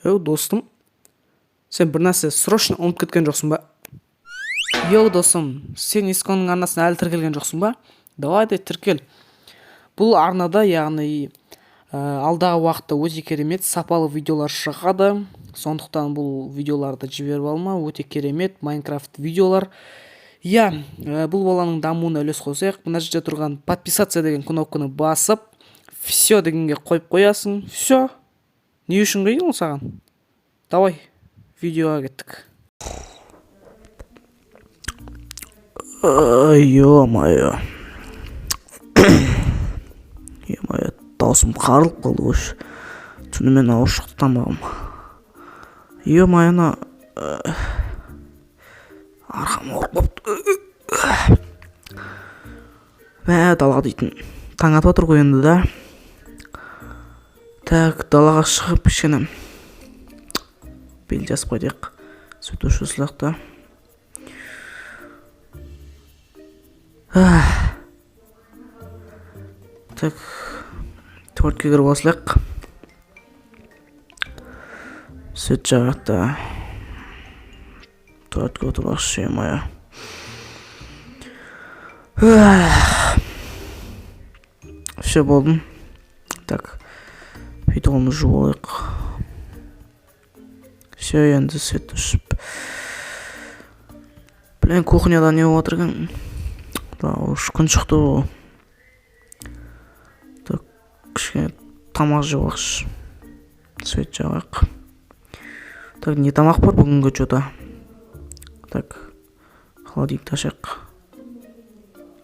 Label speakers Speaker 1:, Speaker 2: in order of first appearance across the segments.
Speaker 1: Достым, сен бір нәрсе срочно ұмытып кеткен жоқсың ба? Достым, сен Исконның арнасына әлі тіркелген жоқсың ба? Давай тіркел. Бұл арнада, яғни алдағы уақытта өте керемет сапалы видеолар шығады. Сондықтан бұл видеоларды жіберіп алма, өте керемет Майнкрафт видеолар. Бұл баланың дамуына үлес қосайық. Мына жерде тұрған подписаться деген кнопканы басып, все дегенге қойып қоясың. Все. Не үшін қиын ол саған? Давай, видеоға кеттік.
Speaker 2: Ё-моё. Ё-моё, даусым қарылып қалды ғой. Түнімен ауыршықтан бағым. Ё-моё, арқам ауырып қалыпты. Далаға дейтін. Таң атып отыр ғой енді да. Так, далаға шығып кішкене бел жасып қойдық. Сөйтуші сылақта. Так, туалетке кіріп алсақ. Сөйт жағақта. Туалетке отырмақшы, ё-моё. Все болдым. Так, видеоны жуып алайық. Все, енді свет өшіп. Блин, кухняда не болып отырған? Да, уж күн шықты ғой. Так, кішкене тамақ жеп алайықшы. Свет жағайық. Так, не тамақ бар бүгінгі что-то? Так, холодильникті ашайық.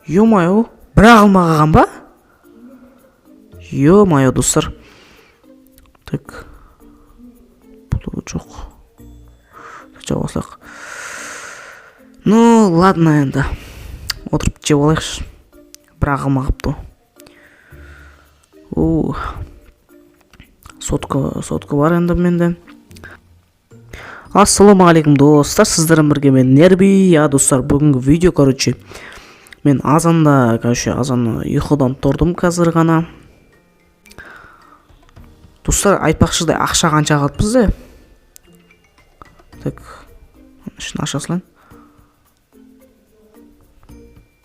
Speaker 2: Ё-моё, бірақ алмаған ба? Ё-моё, достар. Так, бұл жоқ. Жеп алсақ. Ну, ладно енді. Отырып жеп алайықшы. Бірақ алмағыпты. Сотка бар енді менде. Ассалаумағалейкум достар, сіздермен бірге мен Нерби. Достар, бүгінгі видео, мен азанда ұйқыдан тұрдым қазір ғана. Достар, айтпақшыдай ақша қанша қалды бізде? Так, ішін ашасылан.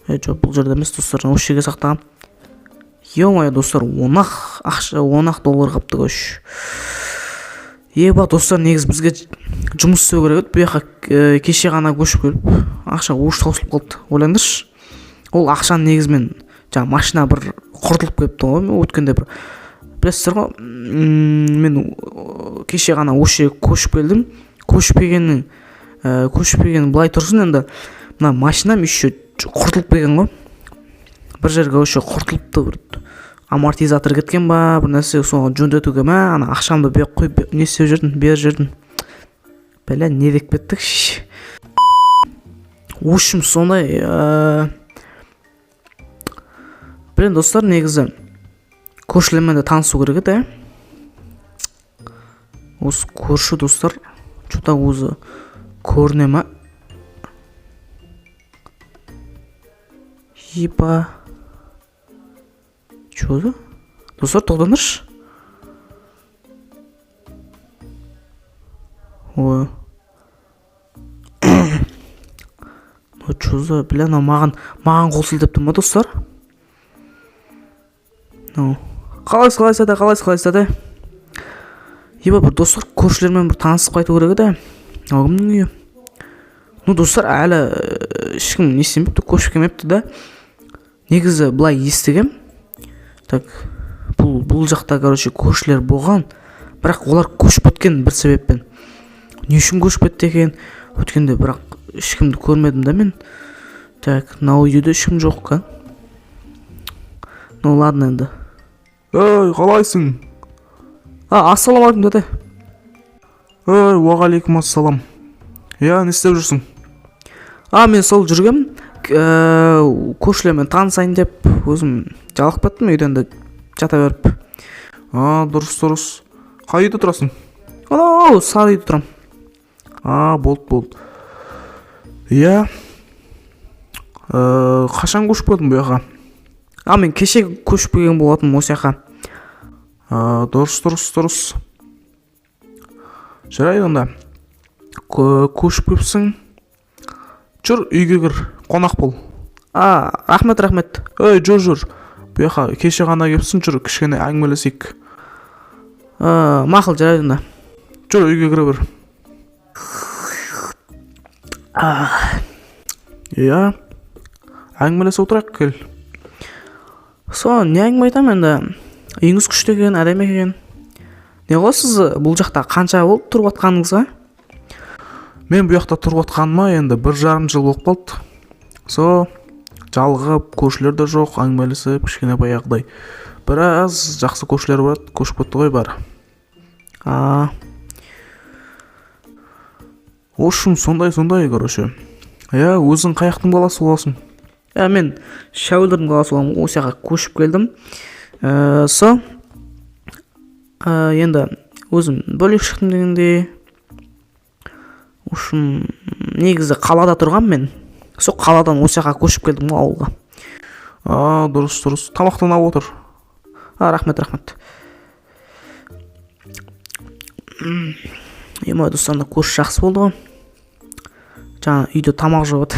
Speaker 2: Жоқ, бұл жерде емес, достар, осы жерге сақтаған. Ё-моё, достар, 10 доллар қапты көш. Еба, достар, негіз бізге жұмыс істеу керек еді. Бұл жаққа кеше ғана көшіп келіп, ақша уыш таусылып қалды. Ойлаңдаршы. Ол ақшаны негізмен машина бір құртылып келіпті ғой. Өткенде бір білесіздер ғой, мен кеше ғана осы жерге көшіп келдім. Көшпегенін былай тұрсын, енді мына машинам еще құртылып келген ғой. Бір жерге осы құртылыпты, бір амортизатор кеткен ба, бір нәрсе соны жөндетуге ма, ана ақшамды бер қойып не істеп жүрдім, бер жүрдім. Бәле, не деп кеттік? Ошым сондай. Білен достар, негізі көршілермен де танысу керек еді. Осы көрші достар, что-то өзі көріне ма? Епа. Что-то? Достар, тоқтаңдаршы. Ой. Ну, что-то, блин, маған қол сілтепті ма, достар? Ну, қалайсыз? Еба, бір достар, көршілермен бір танысып қайту керек еді. Кімнің үйі? Ну, достар, әлі ешкім не істемепті, көшіп келмепті да. Негізі былай естігем. Так, бұл жақта, көршілер болған. Бірақ олар көшіп кеткен бір себеппен. Не үшін көшіп кетті екен? Өткенде бірақ ешкімді көрмедім да мен. Так, мынау үйде ешкім жоқ ка. Ну, ладно енді.
Speaker 3: Қалайсың?
Speaker 2: Ассалаумағалейкум деді.
Speaker 3: Уағалейкум ассалам. Не істеп жүрсің?
Speaker 2: Мен сол жүргем. Көршілермен танысайын деп, өзім жалығып кеттім, үйден де жата беріп.
Speaker 3: Дұрыс. Қай үйде тұрасың?
Speaker 2: Сары үйде тұрам.
Speaker 3: Болды. Қашан көшіп келдің бұл жаққа?
Speaker 2: Мен кеше көшіп келген болатым осы жаққа.
Speaker 3: Дұрыс. жарайды онда. Көшіп кепсің. Жүр, үйге кір, қонақ бол.
Speaker 2: Рахмет.
Speaker 3: Ей, жүр. Бұл жаққа кеше ғана кепсің, жүр, кішкене әңгімелесейік.
Speaker 2: Мақұл, жарайды онда.
Speaker 3: Жүр, үйге кіре бер. Иә, әңгімелесе отырайық, кел.
Speaker 2: Не әңгіме айтам енді? Үйіңіз күшті екен, әдемі екен. Не ғой сіз бұл жақта қанша болып тұрып атқаныңызға?
Speaker 3: Мен бұл жақта тұрып атқаныма енді 1,5 жыл болып қалды. Жалғып, көршілер де жоқ, әңгімелесіп, кішкене баяғыдай. Біраз жақсы көршілер бар, көшіп кетті ғой бәрі. Ошым, сондай, короче. Иә, өзің қаяқтың баласы боласың?
Speaker 2: Мен Шәуілдірдің қаласы боламын, осы жаққа көшіп келдім. Енді өзім бөлек шықтым дегенде, ошым, негізі қалада тұрғам мен. Сол қаладан осы жаққа көшіп келдім ауылға.
Speaker 3: Дұрыс. Тамақтан алып отыр.
Speaker 2: Рахмет. Емай достарымда көрші жақсы болды ғой. Жаңа үйде тамақ жоқ еді.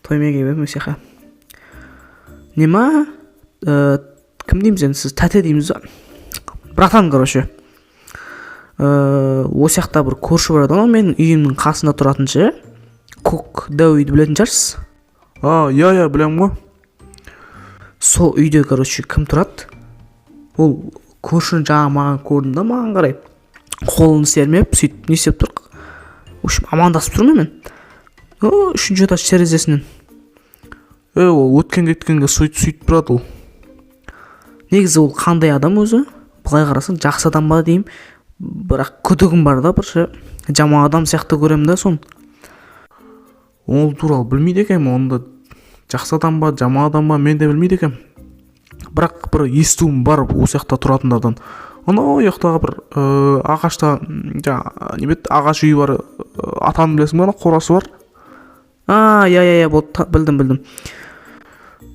Speaker 2: Тоймай келіп осы жаққа. Нема? Кім дейміз енді, сіз тәте дейміз ба? Братан, короче. Осы жақта бір көрші бар еді ғой, менің үйімнің қасында тұратын ше. Көк дәу үйді білетін шығарсыз?
Speaker 3: Иә, білем ғой.
Speaker 2: Сол үйде, короче, кім тұрады? Ол көршіні жаңа маған көрдім да, маған қарай. Қолын сермеп, сөйтіп, не істеп тұр? Амандасып тұрмын мен. Үшінші этаж терезесінен.
Speaker 3: Ол өткен-кеткенге сөйтіп тұрады ол.
Speaker 2: Негізі ол қандай адам өзі? Бұлай қарасаң, жақсы адам ба деймін. Бірақ күдігім бар да, бір жаман адам сияқты көрем да сон.
Speaker 3: Ол туралы білмейді екем, онда жақсы адам ба, жаман адам ба, мен де білмейді екем. Бірақ бір естуім бар осы жақта тұратындардан. Анау яқтағы бір ағашта, ағаш үйі бар, атаны білесің бе, қорасы бар.
Speaker 2: Иә, білдім.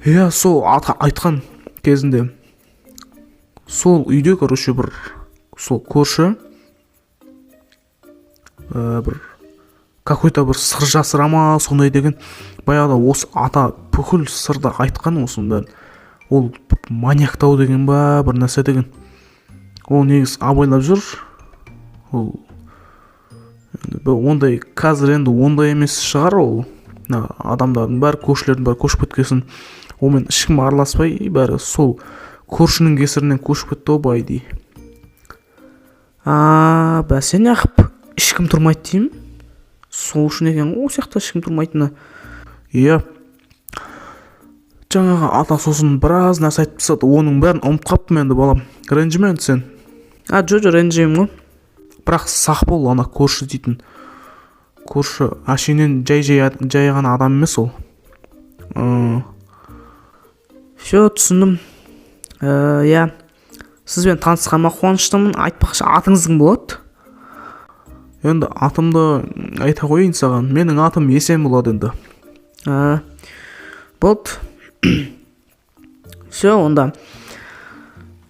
Speaker 3: Иә, сол айтқан кезінде сол үйде, короче, бір сол көрші бір какой-то бір сыр жасырама сондай деген баяғыда осы ата бүкіл сырды айтқан осында. Ол маньяктау деген ба, бір нәрсе деген. Ол негіз абайлап жүр. Ол ондай қазір енді ондай емес шығар ол. Адамдардың бәрі, көршілердің бәрі көшіп кеткесін. Онымен ешкім араласпай, бәрі сол көршінің кесірінен көшіп кетті бай дей.
Speaker 2: Бәсе неғып ешкім тұрмайды деймін. Сол үшін екен, ол сияқты ешкім тұрмайтыны.
Speaker 3: Иә. Жаңағы ата сосын біраз нәрсе айтып тастады, оның бәрін ұмытып қаптым енді балам. Ренжіме енді сен.
Speaker 2: Жоқ, ренжімеймін ғой.
Speaker 3: Бірақ сақ бол, ана көрші дейтін. Көрші әшейінен жай ғана адам емес ол.
Speaker 2: Түсіндім. Иә. Сізбен танысқаныма қуаныштымын. Айтпақшы атыңыздың болады?
Speaker 3: Енді атымды айта қойын саған. Менің атым Есен болады енді.
Speaker 2: Болды. Онда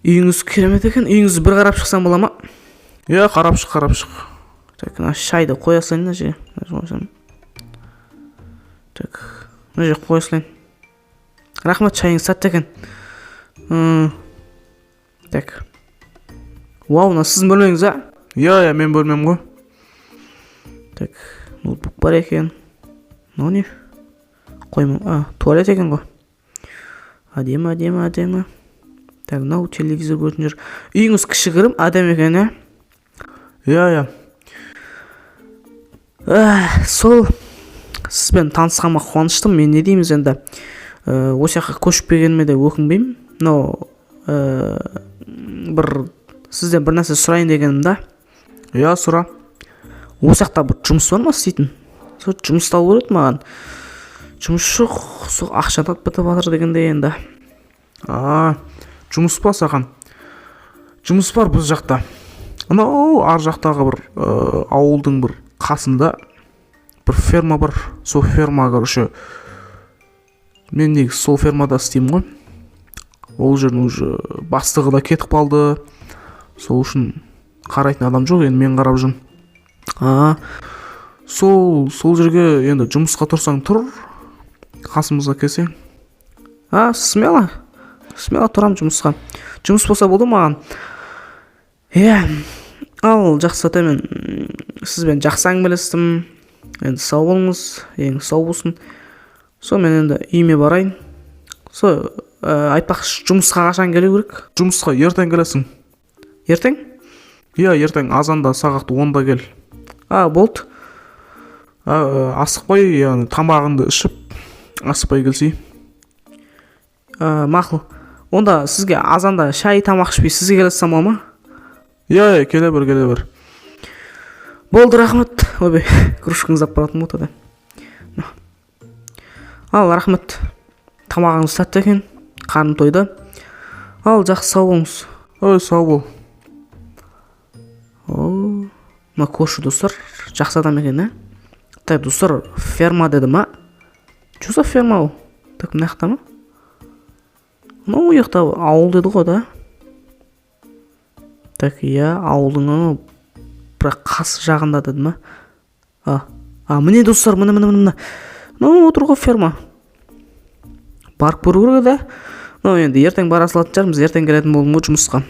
Speaker 2: үйіңіз керемет екен. Үйіңізді бір қарап шықсам бола ма?
Speaker 3: Иә, қарап шық.
Speaker 2: Шайды қоя салайын да же. Мына же қоя салайын. Рахмет, шайыңыз сәтті екен. Вау, мына сіздің бөлмеңіз, а?
Speaker 3: Иә, мен бөлмем ғой.
Speaker 2: Ноутбук бар екен. Мынау не? Қоймын. Туалет екен ғой. Әдемі. Мынау телевизор көретін жүр. Үйіңіз кішігірім, әдемі екен, ә?
Speaker 3: Иә.
Speaker 2: Сол сізбен танысқаныма қуаныштым. Мен не дейміз енді? Осы жаққа көшіп келгеніме де өкінбеймін. Но сізден бір нәрсе сұрайын дегенім да.
Speaker 3: Иә, сұра.
Speaker 2: Осы жақта бір жұмыс бар ма істейтін? Сол жұмыс табу керек маған. Жұмыс жоқ, сол ақша тауып бітіп жатыр дегенде енді.
Speaker 3: Жұмыс па саған? Жұмыс бар біз жақта. Анау ар жақтағы бір ауылдың бір қасында бір ферма бар. Сол ферма, короче, мен негіз сол фермада істеймін ғой. Ол жердің уже бастығы да кетіп қалды. Сол үшін қарайтын адам жоқ, енді мен қарап жүрмін. сол жерге енді жұмысқа тұрсаң тұр, қасымызға келсең.
Speaker 2: Смело тұрам жұмысқа. Жұмыс болса болды маған. Ал жақсы ата, мен сізбен жақсы әңгімелестім. Енді сау болыңыз, еңіз сау болсын. Мен енді үйіме барайын. Айтпақшы, жұмысқа қашан келу керек?
Speaker 3: Жұмысқа ертең келесің.
Speaker 2: Ертең?
Speaker 3: Иә, ертең азанда сағат 10-да кел.
Speaker 2: Болды.
Speaker 3: Асықпай, яғни тамағыңды ішіп, асықпай келсей.
Speaker 2: Мақұл. Онда сізге азанда шай тамақ ішпей сізге келе салсам ма?
Speaker 3: Иә, келе бер.
Speaker 2: Болды, рахмет. Ойбай, кружкаңыз апаратын болды. Ал, рахмет. Тамағыңыз тәтті екен, қарным тойды. Ал, жақсы, сау болыңыз.
Speaker 3: Сау бол.
Speaker 2: Көрші достар жақсы адам екен, Так, достар, ферма деді ма? Жуса ферма ол. Так, мына жақта ма? Ұяқта ауыл деді ғой, да? Так, иә, ауылдың бірақ қасы жағында деді ма? Міне достар, міне. Отыр ғой ферма. Барып көру керек, да? Енді ертең бара салатын шығармыз, ертең келетін болдым ғой жұмысқа.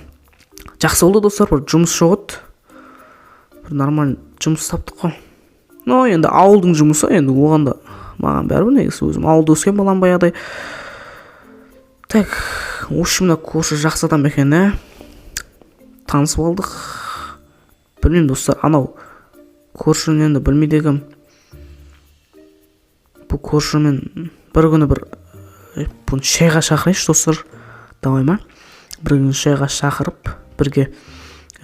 Speaker 2: Жақсы болды достар, бір жұмыс жоқ. Бір нормаль жұмыс таптық қой. Енді ауылдың жұмысы, енді оғанда маған бәрібір, негізі өзім ауылда өскен балам баяғыдай. Так, мына көрші жақсы адам екен, танысып алдық. Білмеймін достар, анау көршіні енді білмейді екем. Бұл көршімен бір күні бұны шайға шақырайыншы достар. Давай ма? Бір күні шайға шақырып, бірге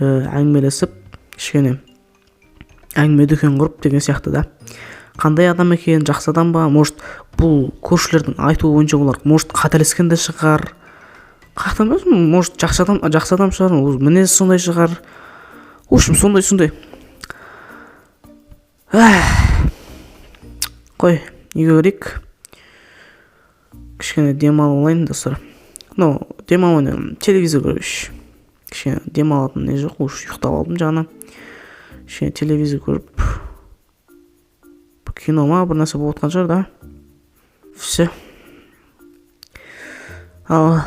Speaker 2: әңгімелесіп, кішкене әңгіме дүкен құрып деген сияқты да. Қандай адам екен, жақсы адам ба? Может, бұл көршілердің айтуы бойынша олар может қателескен де шығар. Қақтан білесің, может жақсы адам шығар, мінезі сондай шығар. Сондай. Қой, үйге кірейік. Кішкене демалып алайын достар. Демалып телевизор көрейінші. Кішкене демалатын не жоқ, ұйықтап алдым жағынан. Кішкене телевизор көріп, кино ма, бір нәрсе болып отқан шығар, да? Все. Ал